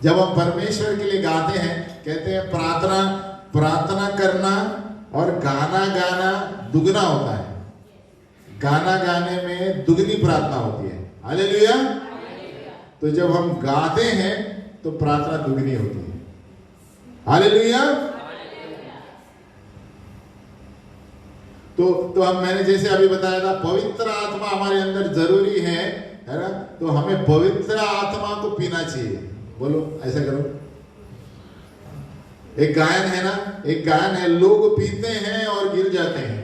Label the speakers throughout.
Speaker 1: जब हम परमेश्वर के लिए गाते हैं, कहते हैं प्रार्थना करना और गाना गाना दुगना होता है। गाना गाने में दुगनी प्रार्थना होती है। हालेलुया। तो जब हम गाते हैं तो प्रार्थना दुगनी होती है। हालेलुया। तो हम मैंने जैसे अभी बताया था, पवित्र आत्मा हमारे अंदर जरूरी है ना। तो हमें पवित्र आत्मा को पीना चाहिए। बोलो, ऐसा करो। एक गायन है ना, एक गायन है, लोग पीते हैं और गिर जाते हैं,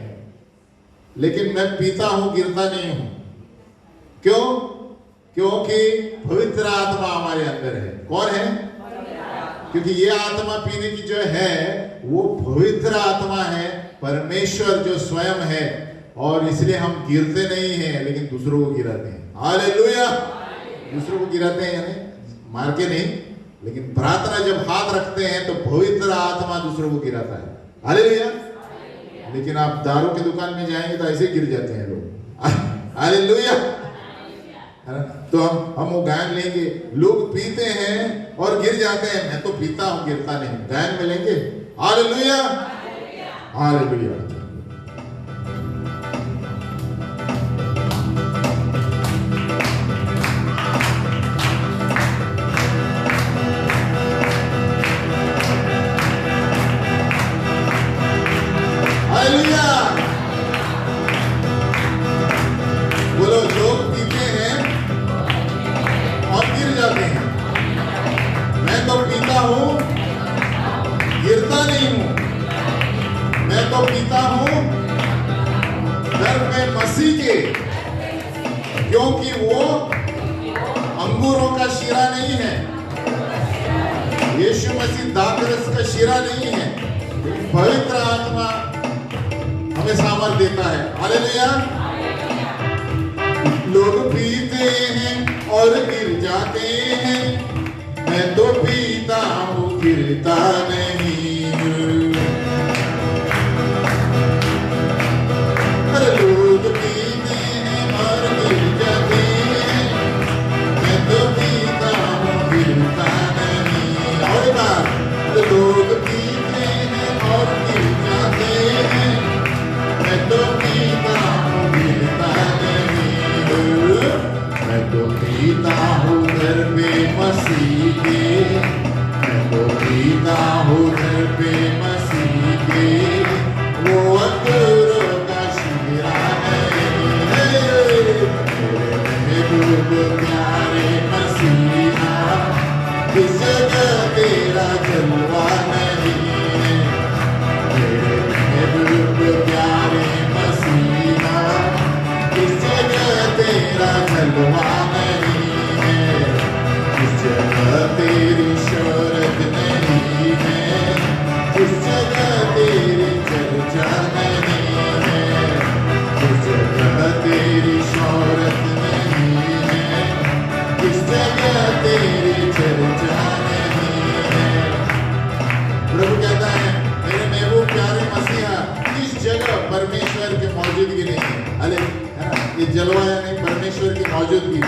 Speaker 1: लेकिन मैं पीता हूं, गिरता नहीं हूं। क्यों? क्योंकि पवित्र आत्मा हमारे अंदर है। कौन है? क्योंकि ये आत्मा पीने की जो है वो पवित्र आत्मा है, परमेश्वर जो स्वयं है, और इसलिए हम गिरते नहीं हैं, लेकिन दूसरों को गिराते हैं। हालेलुया। दूसरों को गिराते हैं यानी मार के नहीं, लेकिन प्रार्थना जब हाथ रखते हैं तो पवित्र आत्मा दूसरों को गिराता है। हालेलुया। लेकिन आप दारू की दुकान में जाएंगे तो ऐसे गिर जाते हैं लोग। हालेलुया। तो हम वो गायन लेंगे, लोग पीते हैं और गिर जाते हैं, मैं तो पीता हूं, गिरता नहीं। गायन में लेंगे। हालेलुया। हालेलुया। बोलो, लोग पीते हैं और गिर जाते हैं, मैं तो पीता हूं, गिरता नहीं हूं। मैं तो पीता हूं घर में मसीह के, क्योंकि वो अंगूरों का शीरा नहीं है। यीशु मसीह दाखरस का शीरा नहीं है। पवित्र आत्मा हमें सामर्थ देता है। हालेलुया। लोग पीते हैं और गिर जाते हैं, मैं तो पीता हूं, गिरता नहीं हूं। लोग पीते हैं और गिर जाते हैं, मैं तो पीता हूं, गिरता नहीं। और बात, लोग पीते हैं और गिर जाते हैं, मैं तो पीता हूं, गिरता नहीं। मैं तो पीता हूँ घर पे मसीह के, मैं तो पीता हूँ घर पे मसीह के, वो अंगूरों का शीरा नहीं है। मेरे महबूब प्यारे मसीहा, इस जगह तेरा जलवा नहीं है। मेरे महबूब प्यारे मसीहा, इस जगह तेरा जलवा नहीं है। इस जगह तेरी शोहरत नहीं है। इस जगह तेरी चर्चा नहीं है। इस जगह तेरी शोहरत नहीं है। इस जगह तेरी चर्चा नहीं है। प्रभु कहता है, मेरे महबूब प्यारे मसीहा, इस जगह परमेश्वर की मौजूदगी नहीं है। अरे ये जलवाया नहीं, परमेश्वर की मौजूदगी।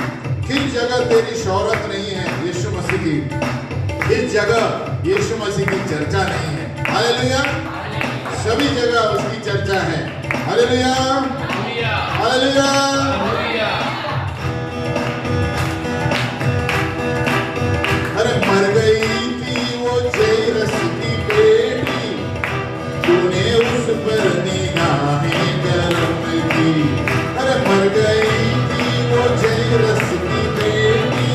Speaker 1: किस जगह तेरी शोहरत नहीं है यीशु मसीह की, इस जगह यीशु मसीह की चर्चा नहीं है। हालेलुया। सभी जगह उसकी चर्चा है। हालेलुया। हालेलुया। अरे मर गई थी वो जेरस की बेटी, तूने उस पर निगाहें करम की। अरे मर गई थी वो जेरस की बेटी,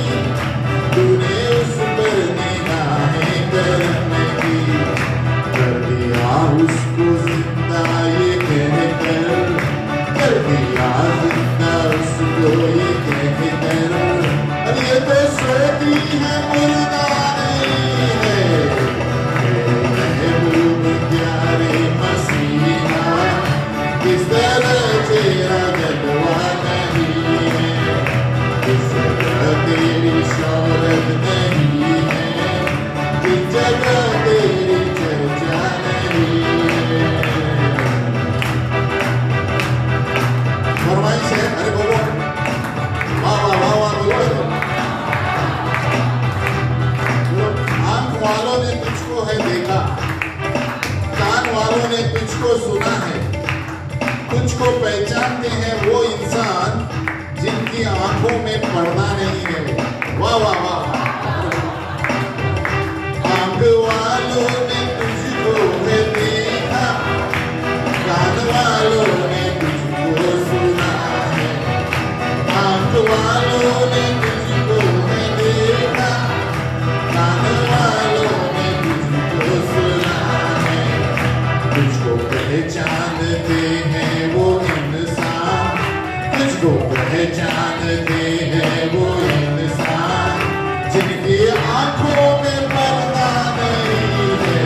Speaker 1: तूने उस पर निगाहें करम की। कर दिया उसको जिंदा ये कहकर, कर दिया जिंदा उसको ये कहकर। अरे ये तो सोती है, मुर्दा नहीं है। महबूब प्यारे मसीहा, किस तरह तेरा जलवा नहीं है। किस जगह तेरी शोहरत नहीं है। किस जगह तेरी चर्चा नहीं है। फरमाइश है। अरे बोलो, वाह वाह वाह वाह, बोलो बोलो किसको पहचानते हैं? वो इंसान जिनकी आंखों में पर्दा नहीं है। वाह वाह वाह। आंख वालों ने तुझको है देखा, कान वालों ने तुझको सुना है। आंख वालों ने तुझको है देखा, कान वालों ने तुझको सुना है। तुझको पहचानते हैं वो इंसान, तुझको पहचानते हैं वो इंसान जिनकी आंखों में पर्दा नहीं है।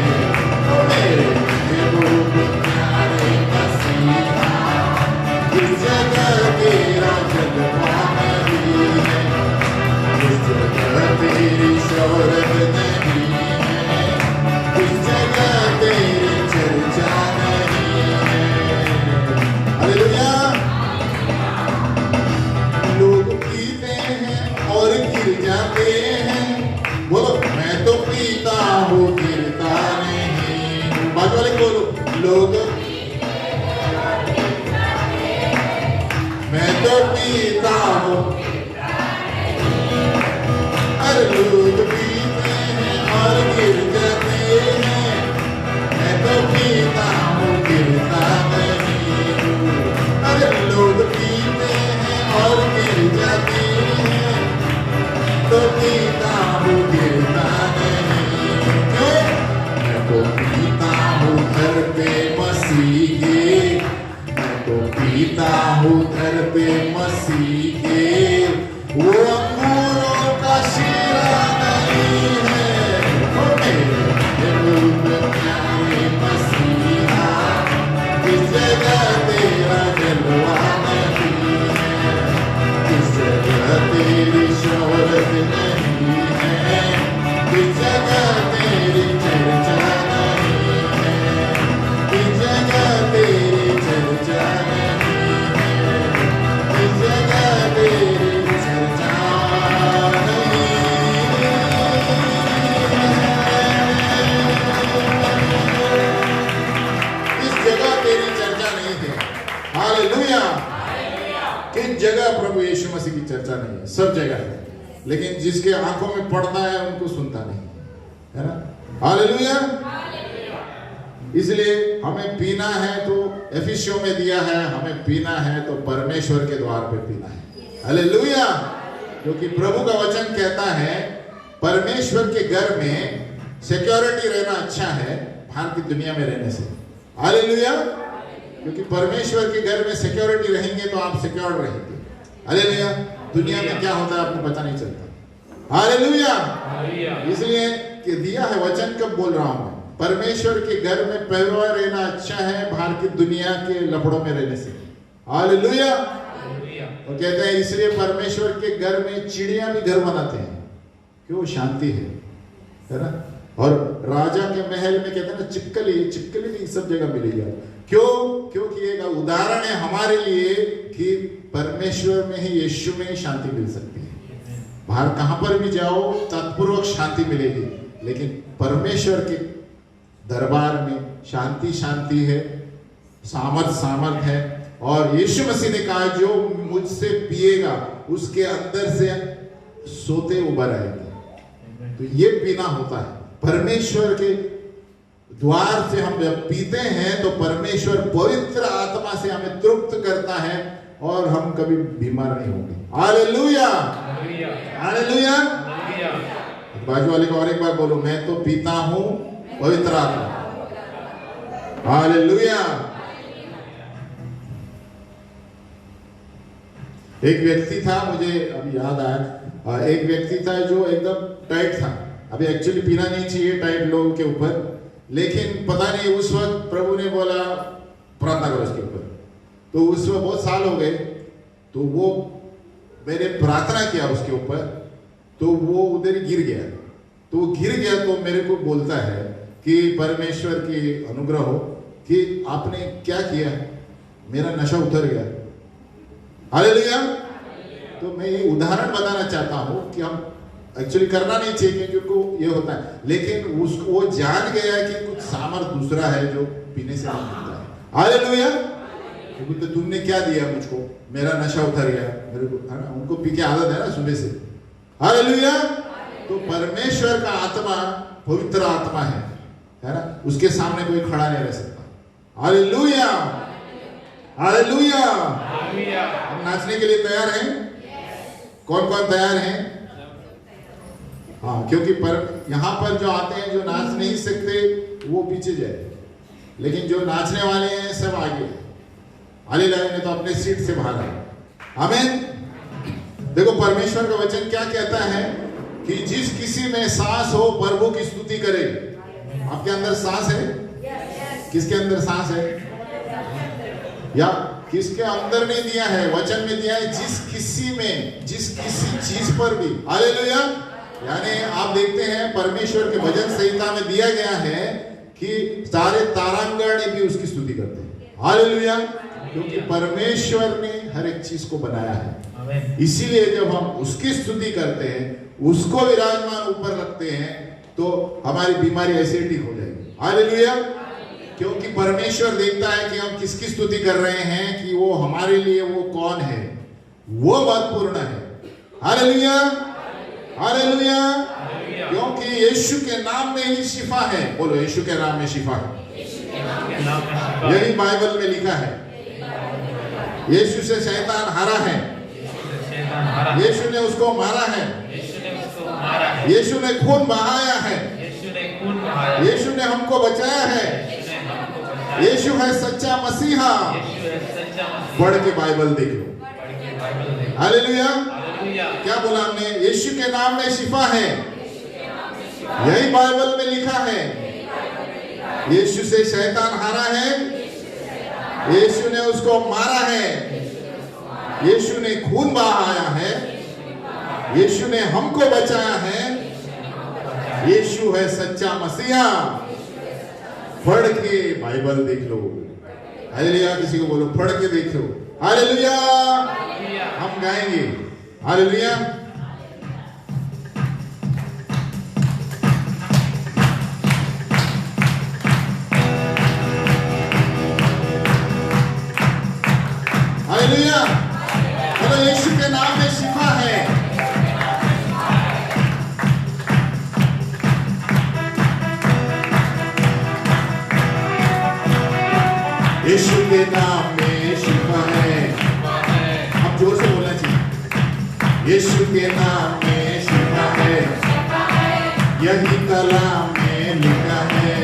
Speaker 1: ओ मेरे महबूब प्यारे मसीहा, इस जगह तेरा जलवा नहीं है, इस जगह तेरी शोहरत नहीं है, इस जगह तेरी चर्चा नहीं है। हालेलुया। लोग पीते हैं और गिर जाते हैं, बोलो मैं तो पीता हूँ गिरता नहीं। बाजू वाले बोलो, लोग मैं तो पीता हूँ, अरे लोग पीते हैं और गिर जाते हैं, मैं तो पीता हूँ गिरता नहीं। अरे लोग पीते हैं और गिर जाते हैं, तो पीता हूँ गिरता नहीं। क्यों? मैं तो पीता हूँ घर पे मसीह के, मैं तो पीता हूँ घर पे मसीह के, वो अंगूरों का शीरा नहीं है। ओ मेरे प्यारे मसीहा, इस जगह तेरा जलवा नहीं है, इस जगह तेरी शोहरत नहीं है, इस जगह तेरी चर्चा नहीं है, इस जगह तेरी चर्चा नहीं है, इस जगह तेरी चर्चा नहीं है, इस जगह तेरी चर्चा नहीं है। हालेलुया। किस जगह प्रभु यीशु मसीह की चर्चा नहीं है? सब जगह है, लेकिन जिसके आंखों में पड़ता है उनको सुनता नहीं है ना। हालेलुया। इसलिए हमें पीना है तो एफिसियों में दिया है, हमें पीना है तो परमेश्वर के द्वार पे पीना है। हालेलुया। क्योंकि प्रभु का वचन कहता है परमेश्वर के घर में सिक्योरिटी रहना अच्छा है बाहर की दुनिया में रहने से। हालेलुया। क्योंकि परमेश्वर के घर में सिक्योरिटी रहेंगे तो आप सिक्योर रहेंगे। हालेलुया। दुनिया में क्या होता है आपको पता नहीं चलता। हालेलुया। इसलिए कि दिया है वचन, कब बोल रहा हूं मैं, परमेश्वर के घर में पहलवा रहना अच्छा है बाहर की दुनिया के लफड़ों में रहने से। हालेलुया। और कहते हैं इसलिए परमेश्वर के घर में चिड़िया भी घर बनाते हैं, क्यों? शांति है ना। और राजा के महल में कहते हैं ना चिपकली, चिपकली भी सब जगह मिलेगी। क्यों? क्योंकि एक उदाहरण है हमारे लिए कि परमेश्वर में ही, यीशु में ही शांति मिल सकती है। बाहर कहां पर भी जाओ तत्पूर्वक शांति मिलेगी, लेकिन परमेश्वर के दरबार में शांति शांति है, सामर्थ है। और यीशु मसीह ने कहा जो मुझसे पिएगा उसके अंदर से सोते उभर आएंगे। तो ये पीना होता है परमेश्वर के द्वार से। हम जब पीते हैं तो परमेश्वर पवित्र आत्मा से हमें तृप्त करता है और हम कभी बीमार नहीं होंगे। हालेलुया। हालेलुया। बाजू वाले को और एक बार बोलो, मैं तो पीता हूं पवित्र आत्मा। हालेलुया। एक व्यक्ति था, मुझे अभी याद आया, एक व्यक्ति था जो एकदम टाइट था। अभी एक्चुअली पीना नहीं चाहिए टाइट लोगों के ऊपर, लेकिन पता नहीं उस वक्त प्रभु ने बोला प्रार्थना करो उसके ऊपर। तो उस वक्त बहुत साल हो गए, तो वो मैंने प्रार्थना किया उसके ऊपर, तो वो उधर गिर गया। तो वो गिर गया तो मेरे को बोलता है कि परमेश्वर की अनुग्रह हो कि आपने क्या किया, मेरा नशा उतर गया। हालेलुया। तो मैं ये उदाहरण बताना चाहता हूं कि हम एक्चुअली करना नहीं चाहिए क्योंकि ये होता है, लेकिन उसको वो जान गया कि कुछ सामर्थ दूसरा है जो पीने से नहीं मिलता है। हालेलुया। बोलते तुमने क्या दिया मुझको, मेरा नशा उतर गया मेरे को, है ना, उनको पी के आदत है ना सुबह से। हालेलुया। तो परमेश्वर का आत्मा पवित्र आत्मा है ना, उसके सामने कोई खड़ा नहीं रह सकता। Hallelujah, hallelujah. हम नाचने के लिए तैयार हैं? कौन कौन तैयार हैं? हाँ, क्योंकि यहाँ पर जो आते हैं जो नाच नहीं सकते वो पीछे जाए, लेकिन जो नाचने वाले हैं सब आगे। हालेलुया ने तो अपने सीट से बाहर है। आमीन। देखो परमेश्वर का वचन क्या कहता है कि जिस किसी में सांस हो प्रभु की स्तुति करे। आपके अंदर सांस है? किसके अंदर सांस है? या किसके अंदर नहीं दिया है, वचन में दिया है जिस किसी में, जिस किसी चीज पर भी। हालेलुया। यानी आप देखते हैं परमेश्वर के भजन संहिता में दिया गया है कि सारे तारांगण भी उसकी स्तुति करते हैं। हालेलुया। क्योंकि परमेश्वर ने हर एक चीज को बनाया है, इसीलिए जब हम उसकी स्तुति करते हैं, उसको विराजमान ऊपर रखते हैं, तो हमारी बीमारी ऐसे ठीक हो जाएगी। हालेलुया। क्योंकि परमेश्वर देखता है कि हम किसकी स्तुति कर रहे हैं, कि वो हमारे लिए वो कौन है, वो महत्वपूर्ण है। Hallelujah, hallelujah. क्योंकि यीशु के नाम में ही शिफा है। बोलो, यीशु के नाम में शिफा है। यही बाइबल में लिखा है। यीशु से शैतान हारा है, यीशु ने उसको मारा है, यीशु ने खून बहाया है, यीशु ने हमको बचाया है, यीशु है सच्चा मसीहा। पढ़ के बाइबल देख लो। हालेलुया। क्या बोला हमने? यीशु के नाम में शिफा है, यही बाइबल में लिखा है। यीशु से शैतान हारा है, यीशु ने उसको मारा है, यीशु ने खून बहाया है, यीशु ने हमको बचाया है, यीशु है सच्चा मसीहा। पढ़ के बाइबल देख लो। हालेलुया। किसी को बोलो पढ़ के देख लो। हालेलुया। हम गाएंगे। हालेलुया। हालेलुया। बोलो, यीशु के नाम में शिफा है। यीशु के नाम में शिफा है। अब जोर से बोलना चाहिए। यीशु के नाम में शिफा है, यही कलाम में लिखा है।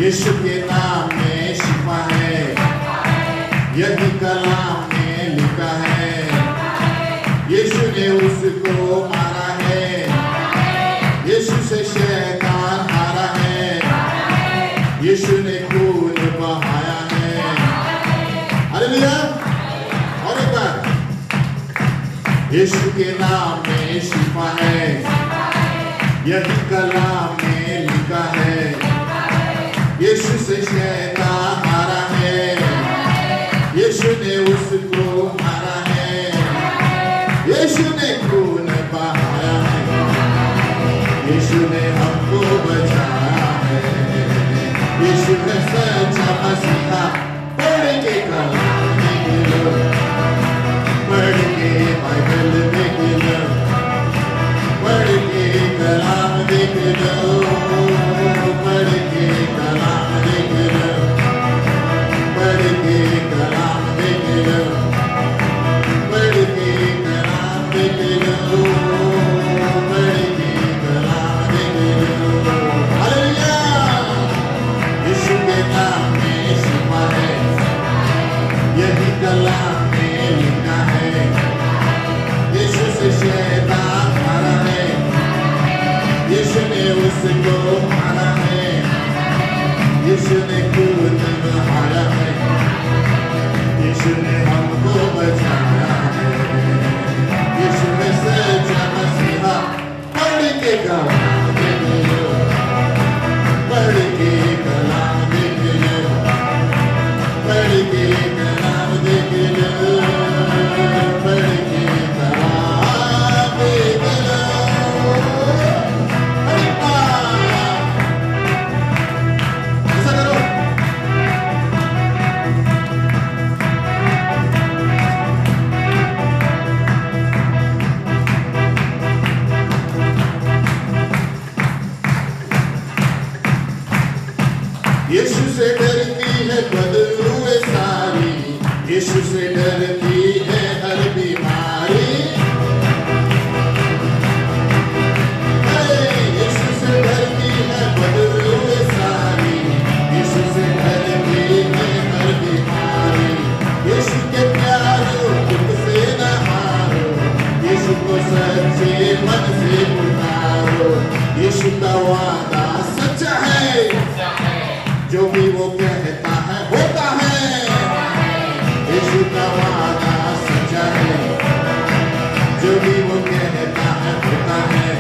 Speaker 1: यीशु के नाम में शिफा है, यही कलाम में लिखा है। यीशु ने उसको मारा है, यीशु से शैतान हारा है, यीशु ने खून बहाया है। हालेलुया। और एक बार, यीशु के नाम में शिफा है, यही कलाम में लिखा है। यीशु से शैतान हारा है, यीशु ने उसको मारा है, यीशु ने खून बहाया है, यीशु ने हमको बचाया है। यीशु है सच्चा मसीहा। पढ़ के कलाम देख लो, पढ़ के बाइबल देख लो, पढ़ के कलाम देख लो, पढ़ के कलाम देख लो, पढ़ के कलाम देख लो, पढ़ के कलाम देख लो, पढ़ के कलाम देख लो। हालेलुया। यीशु के नाम में शिफा है, यही कलाम में लिखा है। यीशु से शैतान हारा है, यीशु ने उसको मारा है, यीशु ने खून बहाया है, यीशु ने हमको बचाया है। यीशु है सच्चा मसीहा। पढ़ के कलाम देख लो, पढ़ के कलाम देख लो, पढ़ के कलाम देख लो, पढ़ के कलाम देख लो। से डरती है बदलुए सारी, यीशु से डरती है हर बीमारी। यीशु से डरती है बदलुए सारी, यीशु से डरती है हर बीमारी। यीशु के प्यारो तुमसे न हारो, यीशु को सच्चे मन से पुकारो। यीशु का वादा सच्चा है, जो भी वो कहता है होता है। यीशु का वादा सच्चा है, जो भी वो कहता है होता है।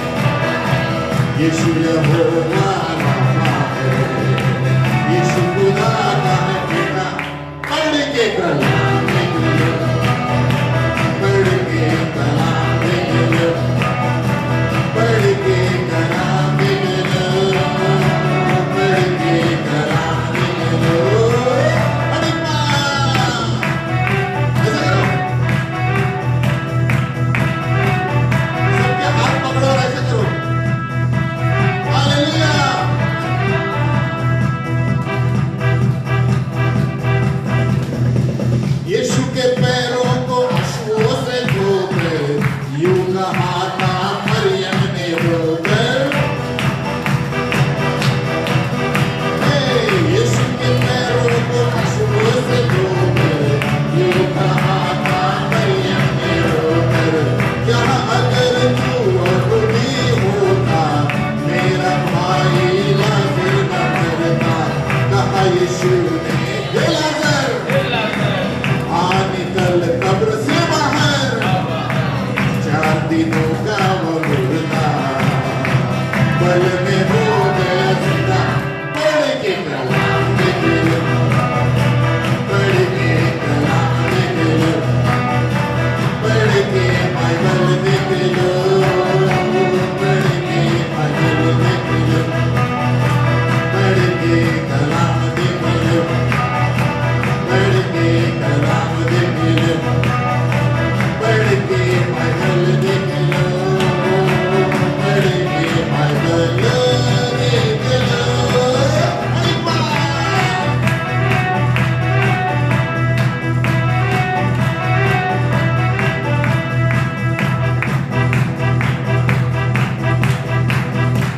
Speaker 1: यीशु यहोवा राफा है, यीशु खुदा का है बेटा। पढ़ के कलाम निकलो, पढ़ के कलाम निकलो, पढ़ के कलाम निकलो, पढ़ के कलाम निकलो। अरे माँ, ऐसा करो, सबके हाथ पकड़ो और ऐसा करो। हालेलुया। यीशु के पैरों को अश्वों से धोकर, यूं कहा था मरियम ने रोकर। यीशु के पैरों को अश्वों से धोकर, यूं कहा था मरियम ने रोकर। क्या अगर तू और भी होता, मेरा भाई लाज़र न मरता। कहा यीशु ने, हे लाज़र आ निकल कब्र से बाहर। 4 दिनों का वो मुर्दा पल में हो गया जिंदा। पढ़ के कलाम निकलो, पढ़ के कलाम निकलो, पढ़ के बाइबल निकलो, पढ़ के बाइबल निकलो, पढ़ के कलाम निकलो, पढ़ के कलाम निकलो, पढ़ के बाइबल निकलो, पढ़ के बाइबल निकलो। अरे वाह!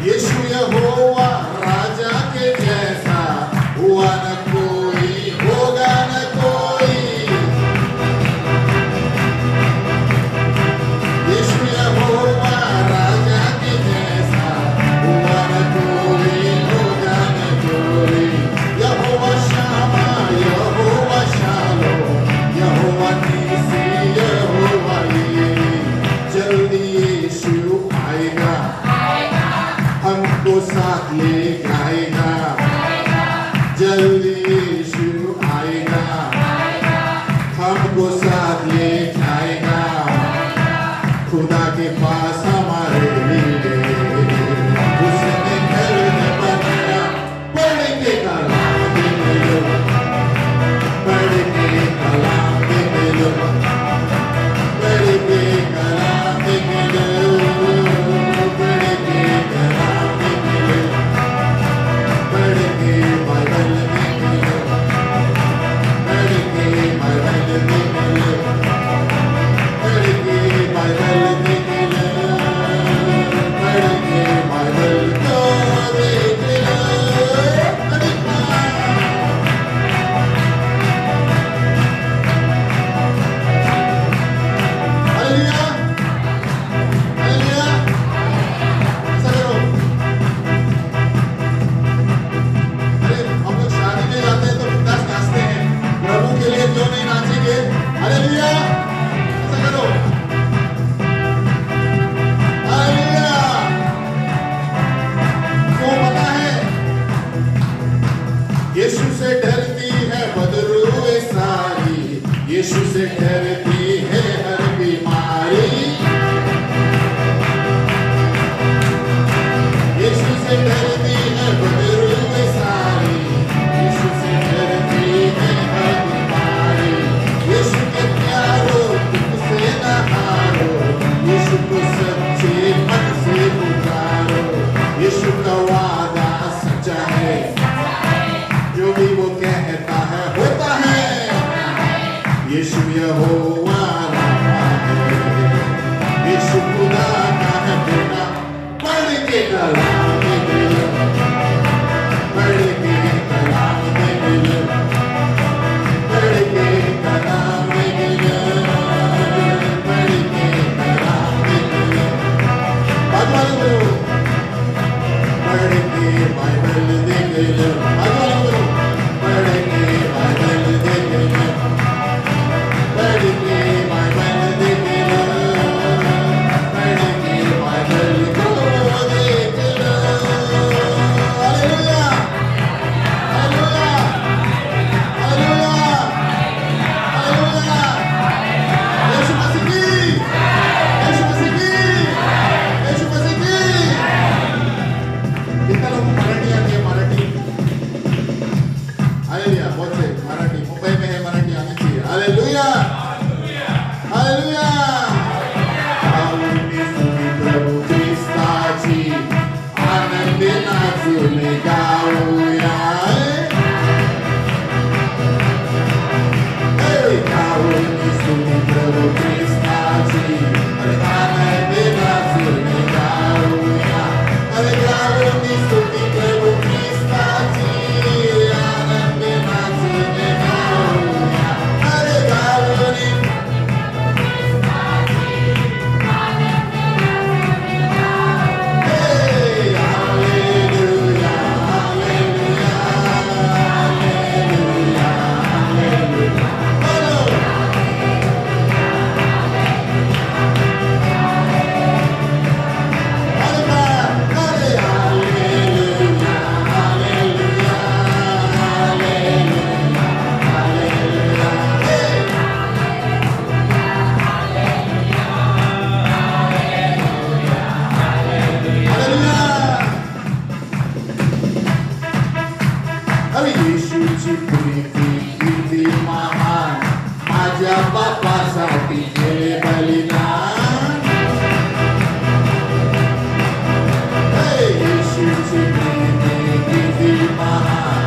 Speaker 1: यीशु यहोवा राजा के जैसा, हुआ न कोई, होगा न कोई। यीशु यहोवा राजा के जैसा, हुआ न कोई, होगा न कोई। यहोवा शामा, यहोवा शालो, यहोवा नीसी, यहोवा यीरी। जल्दी यीशु आएगा, हमको साथ ले जाएगा। जल्दी यीशु आएगा, हमको साथ ले जाएगा। खुदा के पास हमारे लिए उसने घर बनाया। पढ़ के कलाम निकलो, पढ़ के कलाम निकलो, पढ़ के कलाम निकलो, पढ़ के कलाम निकलो, पढ़ के बाइबल निकलो, पढ़ के बाइबल निकलो, पढ़ के बाइबल निकलो, पढ़ के बाइबल को निकलो। अरे वाह! Hallelujah, hallelujah. ऐसा करो। अरे हम लोग शादी में जाते हैं तो बिंदास नाचते हैं, प्रभु के लिए क्यों नहीं नाचेंगे? हालेलुया। ऐसा करो। हालेलुया। क्यों पता है? यीशु से डरती है बदलुए सारी, यीशु से डरती है हर बीमारी। यीशु से डरती है बदलुए सारी, यीशु से डरती है हर बीमारी। यीशु के प्यारो तुमसे न हारो, यीशु को सच्चे मन से पुकारो। यीशु का वादा सच्चा है, जो भी बाइबल देख लो, पढ़ के बाइबल देख लो, पढ़ के बाइबल देख लो, पढ़ के बाइबल को देख लो। Hallelujah, hallelujah, hallelujah, hallelujah. Yeshu Masih की, यीशु मसीह की, यीशु मसीह की। कितना लोग मराठी आती है? मराठी, हालेलुया, बहुत से मराठी, मुंबई में है मराठी आनी चाहिए। Hallelujah, hallelujah. आऊनी स्तुती प्रभु ख्रिस्ताची, आनंदी नाचून गाऊया। आऊनी स्तुती प्रभु ख्रिस्ताची, आनंदी नाचून गाऊया। अरे गाऊनी स्तुती प्रभु ख्रिस्ताची, आनंदी नाचून गाऊया। अरे गाऊनी येशूची प्रीती किती महान, माझ्या बापासाठी केले बलिदान। येशूची प्रीती किती महान,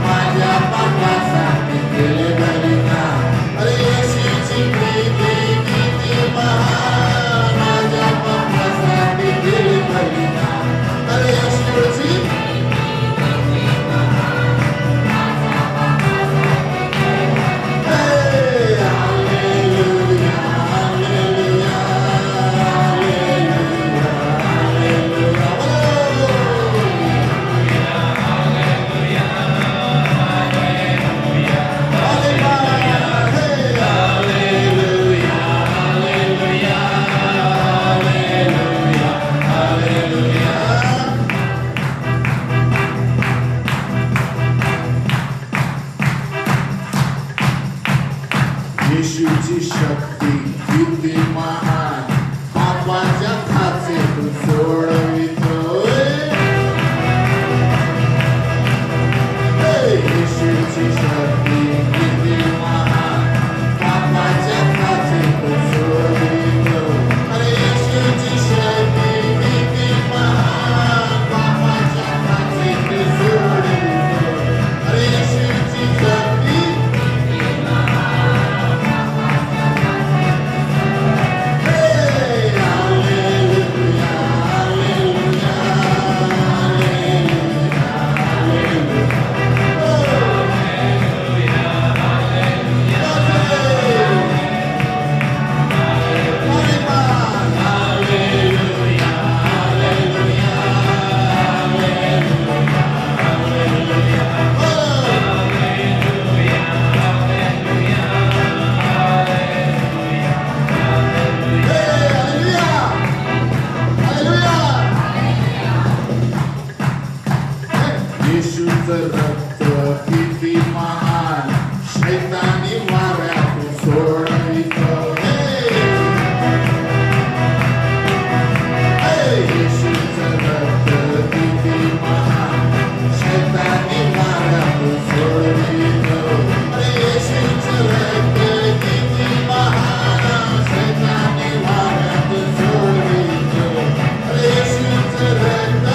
Speaker 1: माझ्या बापासाठी केले बलिदान। अरे येशूची प्रीती किती महान, माझ्या बापासाठी केले बलिदान। अरे येशूची येशूची शक्ती किती महान, पापाच्या खाचेतून सोडवितोय। येशूची शक्ती किती महान, पापाच्या खाचेतून सोडवितोय। अरे येशूची शक्ती किती महान, पापाच्या खाचेतून सोडवितोय। अरे येशूची शक्ती येशूचं रक्त किती महान, शैतानी वाऱ्यातून सोडवितं। येशूचं रक्त किती महान, शैतानी वाऱ्यातून सोडवितं। अरे येशूचं रक्त किती महान, शैतानी वाऱ्यातून सोडवितं। अरे येशूचं रक्त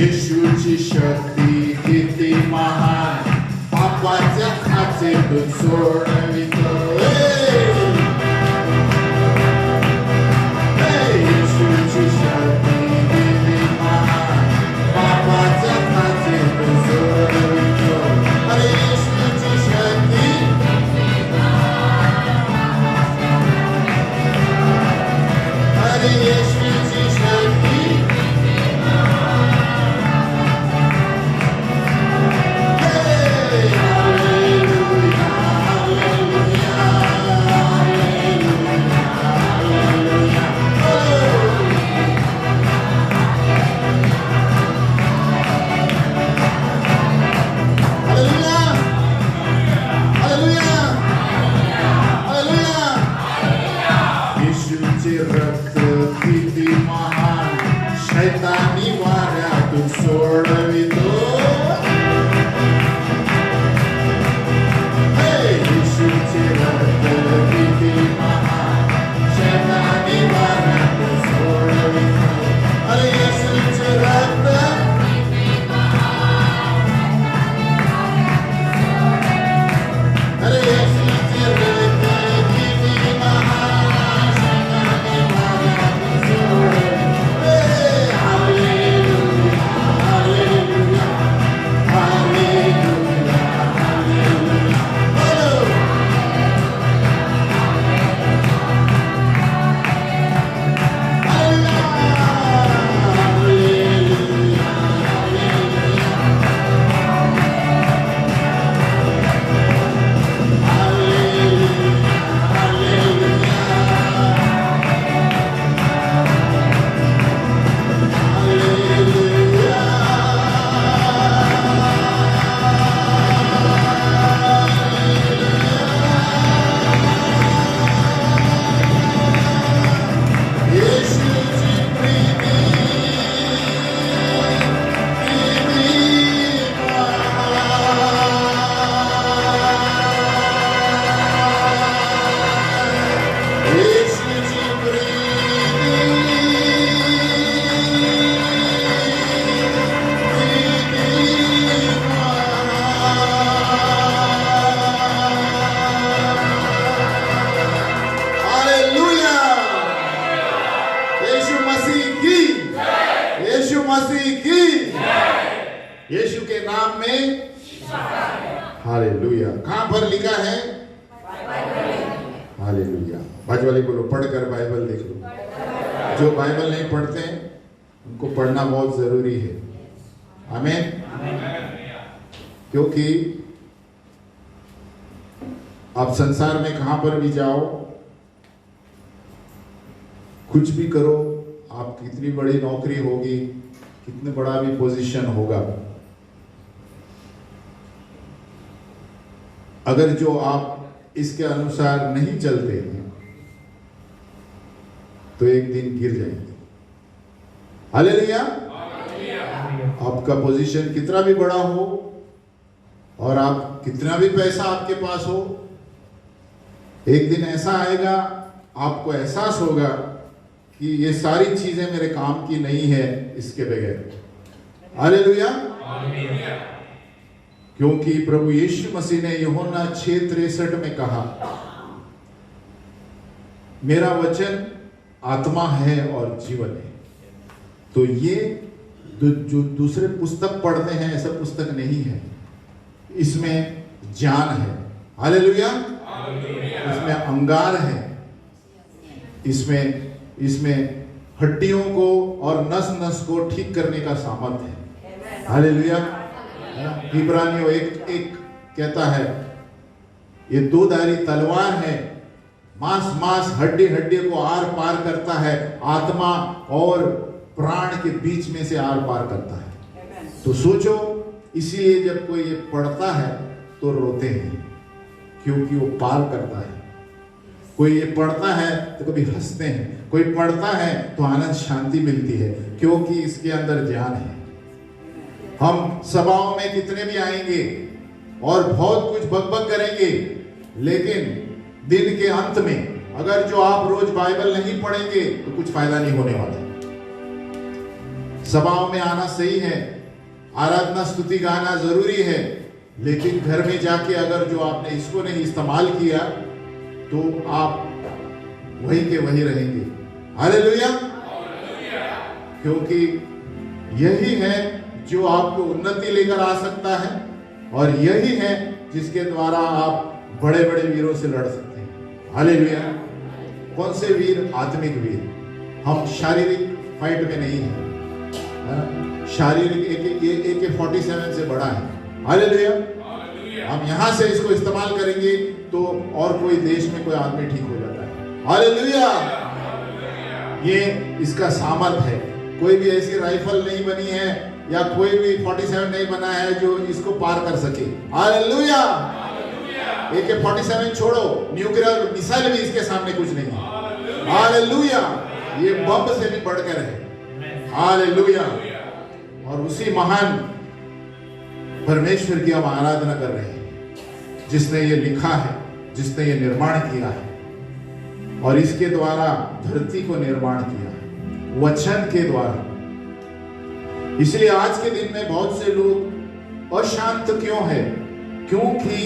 Speaker 1: येशूची शक्ती किती महान, पापाच्या खाचेतून सोडवितो. येशूची शक्ती किती महान, पापाच्या खाचेतून सोडवितो. अरे येशूची शक्ती, अरे येशूची शक्ती, रक्त किती महान, शैतानी वाऱ्यातून सोडवितो. येशूचे रक्त किती महान, शैतानी वाऱ्यातून सोडवितो. अरे येशूचे रक्त, अरे येशूचे रक्त किती महान, यीशु के नाम में हालेलुया. कहां पर लिखा है? हालेलुया. बाजू वाले बोलो, पढ़कर बाइबल देख लो. जो बाइबल नहीं पढ़ते हैं उनको पढ़ना बहुत जरूरी है. आमीन. क्योंकि आप संसार में कहां पर भी जाओ, कुछ भी करो, आप कितनी बड़ी नौकरी होगी, कितने बड़ा भी पोजीशन होगा, अगर जो आप इसके अनुसार नहीं चलते हैं तो एक दिन गिर जाएंगे. हालेलुया. आपका पोजीशन कितना भी बड़ा हो और आप कितना भी पैसा आपके पास हो, एक दिन ऐसा आएगा आपको एहसास होगा कि ये सारी चीजें मेरे काम की नहीं है इसके बगैर. हालेलुया. क्योंकि प्रभु यीशु मसीह ने यूहन्ना 6:63 में कहा, मेरा वचन आत्मा है और जीवन है. तो ये जो दूसरे पुस्तक पढ़ते हैं ऐसा पुस्तक नहीं है, इसमें ज्ञान है. हालेलुया. इसमें अंगार है, इसमें हड्डियों को और नस नस को ठीक करने का सामर्थ्य है. हालेलुया. इब्रानियों 1:1 कहता है, ये दो धारी तलवार है, मांस हड्डी को आर पार करता है, आत्मा और प्राण के बीच में से आर पार करता है. तो सोचो, इसीलिए जब कोई ये पढ़ता है तो रोते हैं, क्योंकि वो पार करता है. कोई ये पढ़ता है तो कभी हंसते हैं, कोई पढ़ता है तो आनंद शांति मिलती है, क्योंकि इसके अंदर ज्ञान है. हम सभाओं में कितने भी आएंगे और बहुत कुछ बकबक करेंगे, लेकिन दिन के अंत में अगर जो आप रोज बाइबल नहीं पढ़ेंगे तो कुछ फायदा नहीं होने वाला. सभाओं में आना सही है, आराधना स्तुति गाना जरूरी है, लेकिन घर में जाके अगर जो आपने इसको नहीं इस्तेमाल किया तो आप वही के वही रहेंगे। हालेलुया। क्योंकि यही है जो आपको उन्नति लेकर आ सकता है, और यही है जिसके द्वारा आप बड़े बड़े वीरों से लड़ सकते हैं। हालेलुया। कौन से वीर? आत्मिक वीर। हम शारीरिक फाइट में नहीं है, शारीरिक AK-47 से बड़ा है। हालेलुया। हम यहां से इसको इस्तेमाल करेंगे तो और कोई देश में कोई आदमी ठीक हो जाता है। हालेलुया। ये इसका सामर्थ है। कोई भी ऐसी राइफल नहीं बनी है या कोई भी 47 नहीं बना है जो इसको पार कर सके। हालेलुया। AK-47 छोड़ो, न्यूक्लियर मिसाइल भी इसके सामने कुछ नहीं है। हालेलुया। ये बम से भी बढ़कर है। हालेलुया। और उसी महान परमेश्वर की हम आराधना कर रहे हैं, जिसने ये लिखा है, जिसने ये निर्माण किया है और इसके द्वारा धरती को निर्माण किया है, वचन के द्वारा। इसलिए आज के दिन में बहुत से लोग अशांत क्यों है? क्योंकि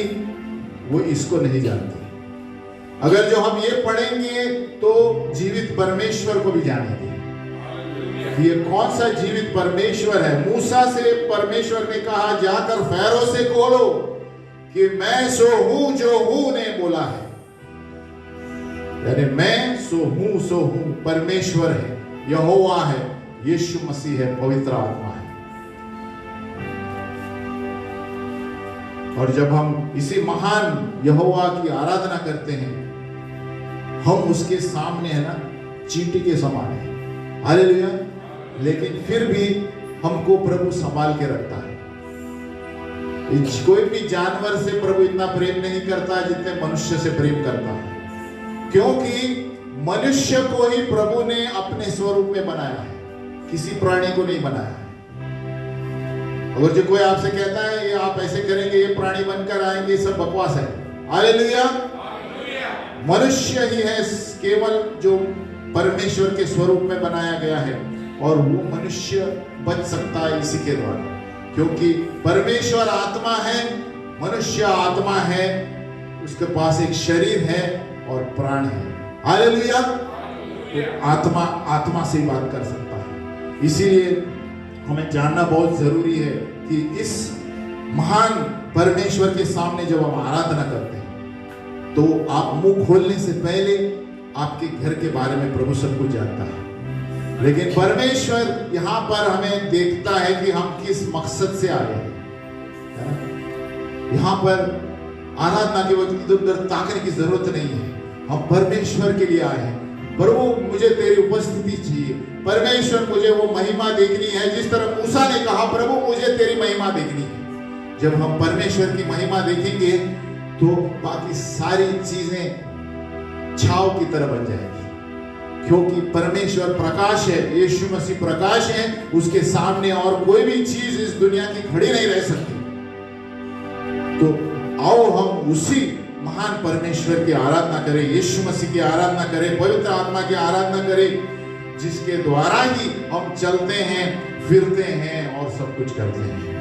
Speaker 1: वो इसको नहीं जानते। अगर जो हम ये पढ़ेंगे तो जीवित परमेश्वर को भी जानेंगे। ये कौन सा जीवित परमेश्वर है? मूसा से परमेश्वर ने कहा, जाकर फैरो से बोलो कि मैं सो हूं जो हूं ने बोला है। यानी मैं सो हूं परमेश्वर है, यहोवा है, यीशु मसीह है, पवित्र आत्मा है। और जब हम इसी महान यहोवा की आराधना करते हैं, हम उसके सामने है ना चींटी के समान है। हालेलुया। लेकिन फिर भी हमको प्रभु संभाल के रखता है। कोई भी जानवर से प्रभु इतना प्रेम नहीं करता जितने मनुष्य से प्रेम करता है, क्योंकि मनुष्य को ही प्रभु ने अपने स्वरूप में बनाया है, किसी प्राणी को नहीं बनाया है। अगर जो कोई आपसे कहता है ये आप ऐसे करेंगे, ये प्राणी बनकर आएंगे, सब बकवास है। हालेलुया। मनुष्य ही है केवल जो परमेश्वर के स्वरूप में बनाया गया है, और वो मनुष्य बच सकता है इसी के द्वारा, क्योंकि परमेश्वर आत्मा है, मनुष्य आत्मा है, उसके पास एक शरीर है और प्राण है। हालेलुया। तो आत्मा से बात कर सकता है। इसीलिए हमें जानना बहुत जरूरी है कि इस महान परमेश्वर के सामने जब हम आराधना करते हैं तो आप मुंह खोलने से पहले आपके घर के बारे में प्रभु सब कुछ जानता है। लेकिन परमेश्वर यहाँ पर हमें देखता है कि हम किस मकसद से आए हैं। यहाँ पर आराधना के वक्त इधर उधर ताकने की जरूरत नहीं है। हम परमेश्वर के लिए आए हैं। प्रभु मुझे तेरी उपस्थिति चाहिए, परमेश्वर मुझे वो महिमा देखनी है, जिस तरह मूसा ने कहा प्रभु मुझे तेरी महिमा देखनी है। जब हम परमेश्वर की महिमा देखेंगे तो बाकी सारी चीजें छाव की तरह बन जाएगी, क्योंकि परमेश्वर प्रकाश है, यीशु मसीह प्रकाश है, उसके सामने और कोई भी चीज इस दुनिया की खड़ी नहीं रह सकती। तो आओ हम उसी महान परमेश्वर की आराधना करें, यीशु मसीह की आराधना करें, पवित्र आत्मा की आराधना करें, जिसके द्वारा ही हम चलते हैं, फिरते हैं और सब कुछ करते हैं।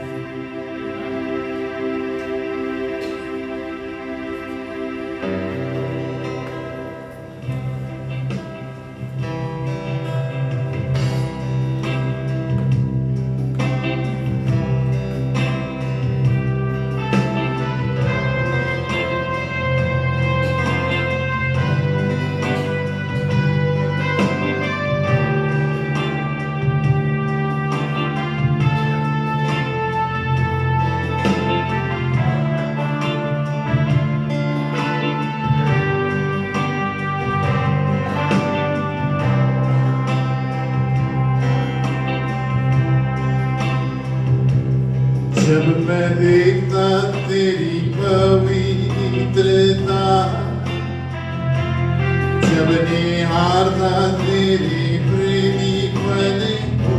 Speaker 1: जब मैं देखता तेरी पवित्रता, जब निहारता तेरी प्रेमीपन को,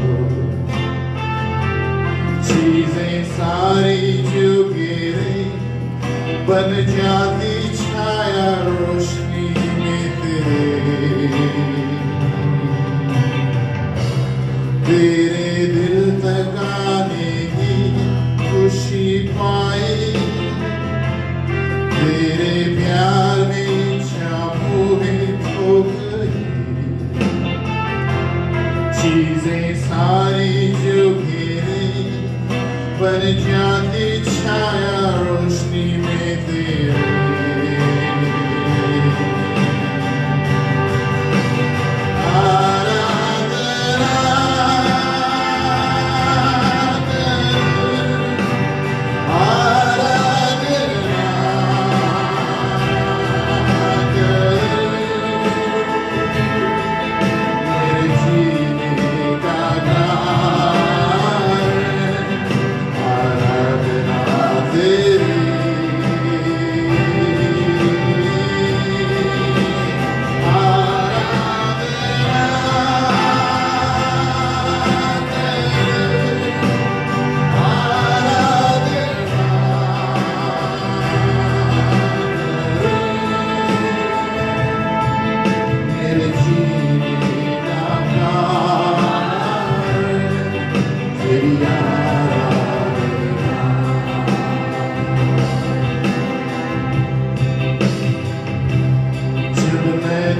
Speaker 1: चीजें सारी जो गिरे बन जाती छाया रोशनी में तेरे दिल तक आने की बन जाती छाया रोशनी में तेरी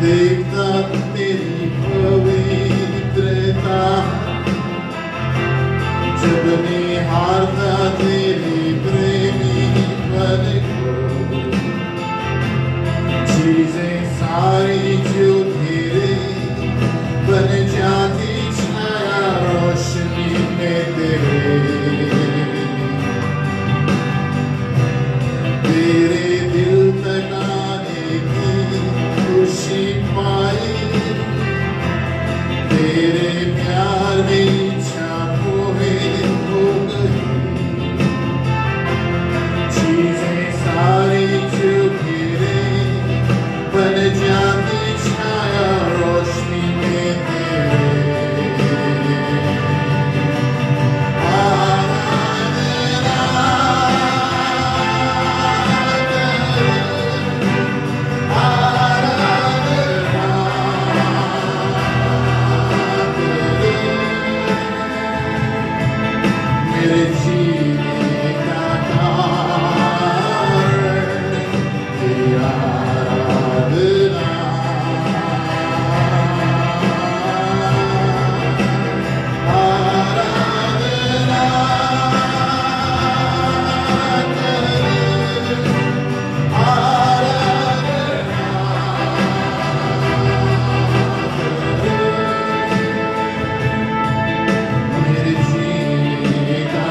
Speaker 1: देखता तेरी पवित्रता जब निहारता तेरी प्रेमी पद को चीजें सारी जो तेरे बन जाती छाया रोशनी में तेरे दिल तक आने की खुशी पाई तेरे प्यार में इच्छा मोहित हो गई चीजें सारी जो तेरे बन जाती छाया रोशनी में तेरे मेरे जीने का कारण तेरी आराधना आराधना मेरे जीने का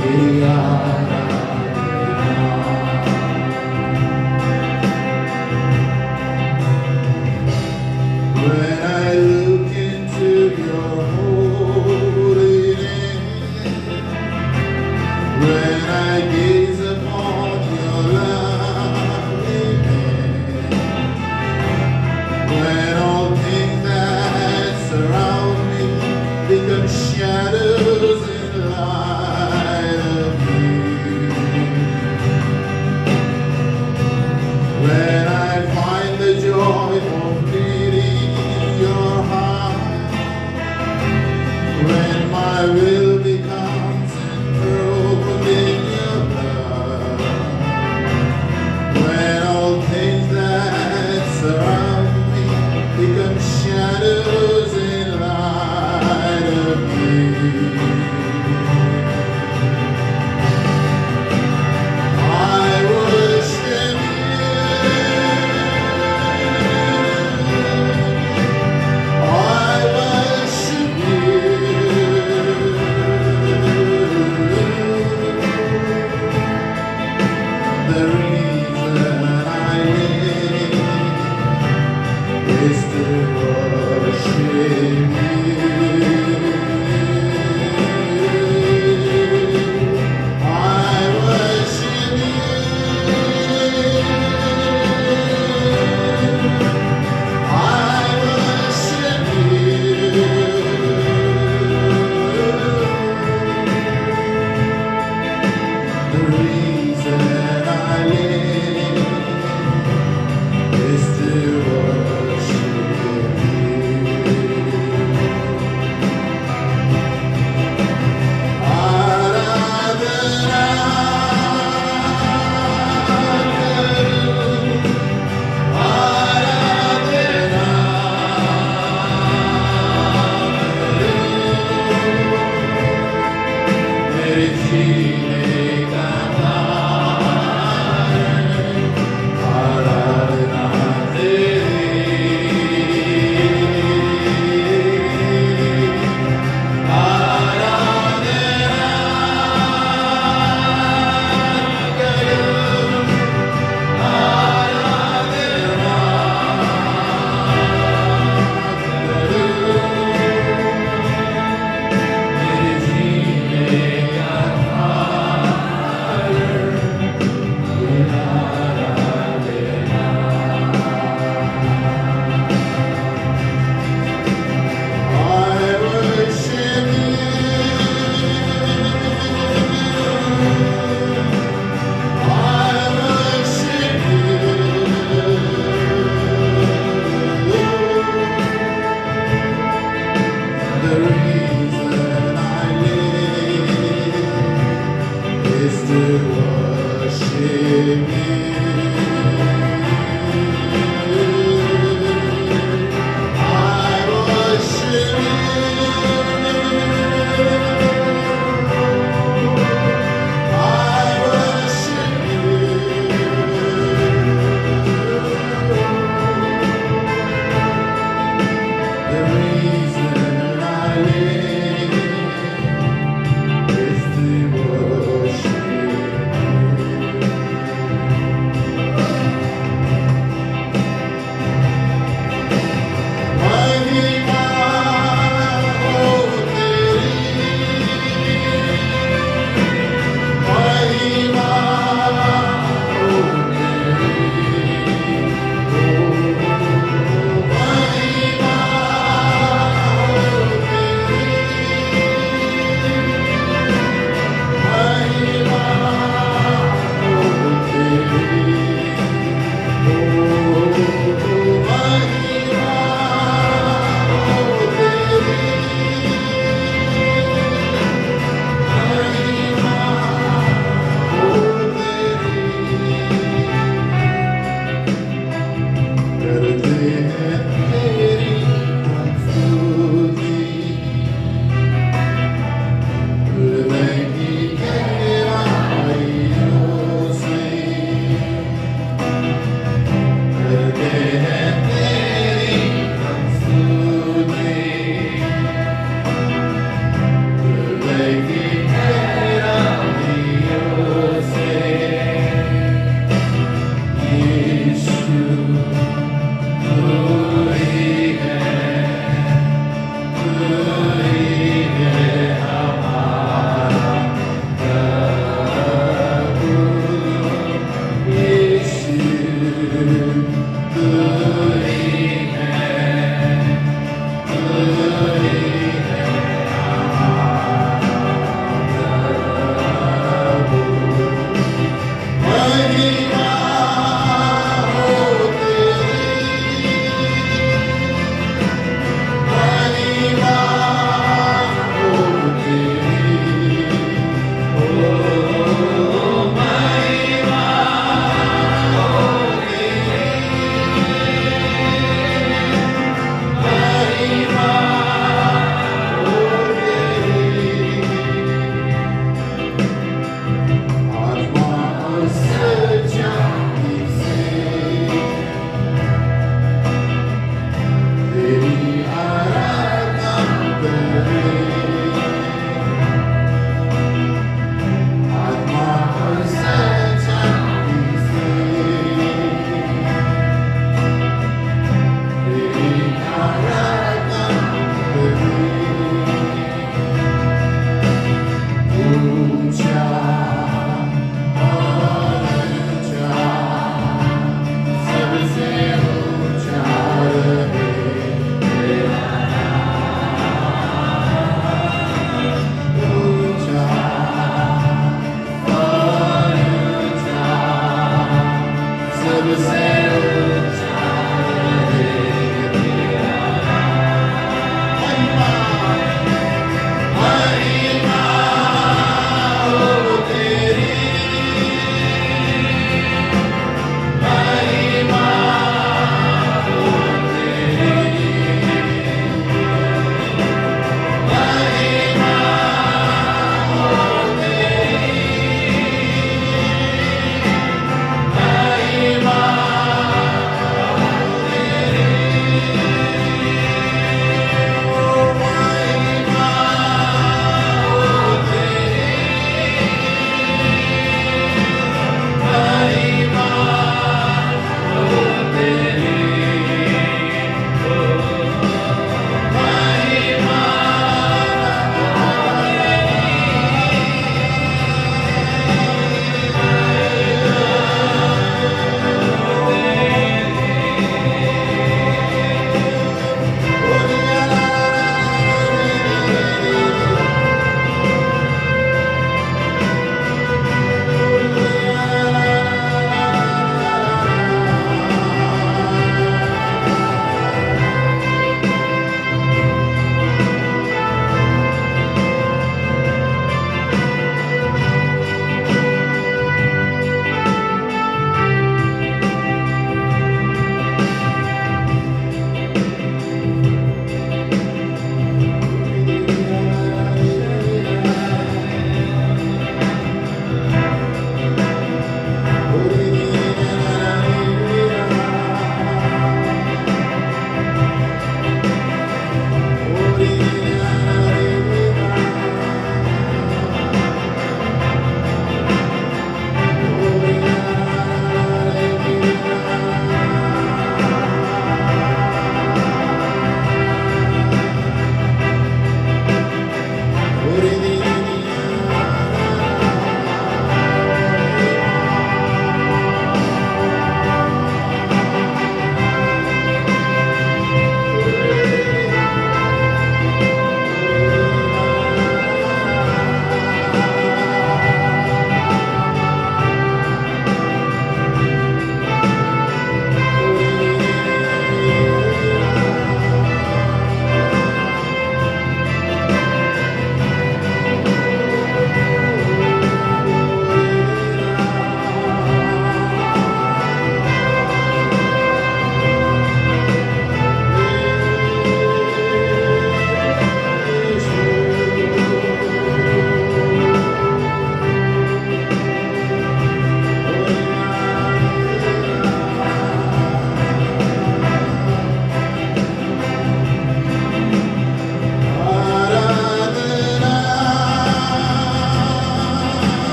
Speaker 1: तेरी When I look into your holy name, when I gaze upon your lovely name, when all things that surround me become shadows in light of you, when I find the joy of meeting your heart, when my will becomes enthroned in your blood, when all things that surround me become shadows in light of you, I worship you. I worship you.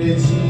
Speaker 1: It's